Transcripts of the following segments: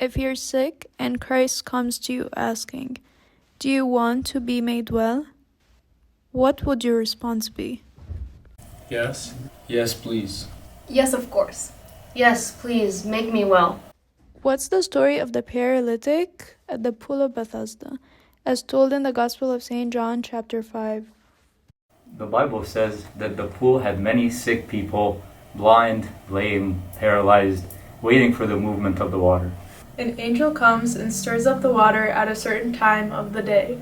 If you're sick and Christ comes to you asking, "Do you want to be made well?" what would your response be? Yes. Yes, please. Yes, of course. Yes, please, make me well. What's the story of the paralytic at the pool of Bethesda, as told in the Gospel of St. John, chapter 5? The Bible says that the pool had many sick people, blind, lame, paralyzed, waiting for the movement of the water. An angel comes and stirs up the water at a certain time of the day.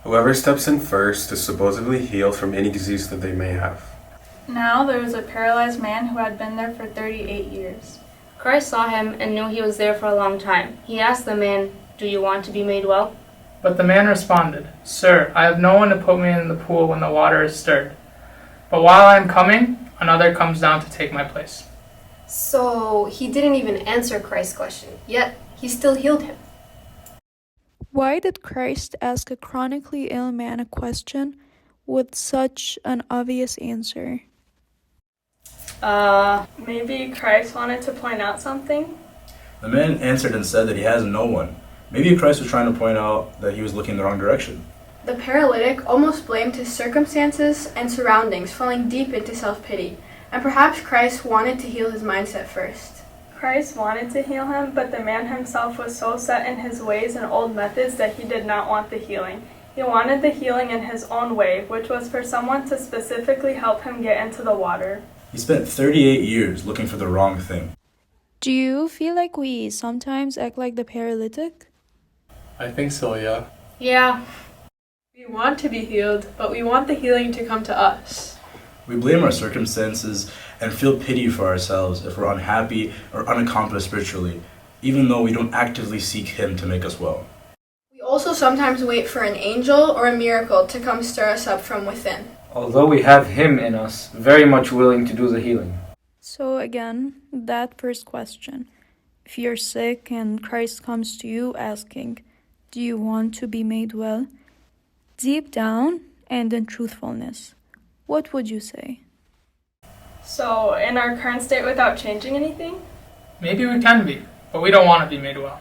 Whoever steps in first is supposedly healed from any disease that they may have. Now there was a paralyzed man who had been there for 38 years. Christ saw him and knew he was there for a long time. He asked the man, "Do you want to be made well?" But the man responded, "Sir, I have no one to put me in the pool when the water is stirred. But while I am coming, another comes down to take my place." So he didn't even answer Christ's question, yet he still healed him. Why did Christ ask a chronically ill man a question with such an obvious answer? Maybe Christ wanted to point out something? The man answered and said that he has no one. Maybe Christ was trying to point out that he was looking in the wrong direction. The paralytic almost blamed his circumstances and surroundings, falling deep into self-pity, and perhaps Christ wanted to heal his mindset first. Christ wanted to heal him, but the man himself was so set in his ways and old methods that he did not want the healing. He wanted the healing in his own way, which was for someone to specifically help him get into the water. He spent 38 years looking for the wrong thing. Do you feel like we sometimes act like the paralytic? I think so, yeah. Yeah. We want to be healed, but we want the healing to come to us. We blame our circumstances and feel pity for ourselves if we're unhappy or unaccomplished spiritually, even though we don't actively seek Him to make us well. We also sometimes wait for an angel or a miracle to come stir us up from within. Although we have Him in us, very much willing to do the healing. So again, that first question. If you're sick and Christ comes to you asking, "Do you want to be made well?" deep down and in truthfulness, what would you say? So, in our current state without changing anything? Maybe we can be, but we don't want to be made well.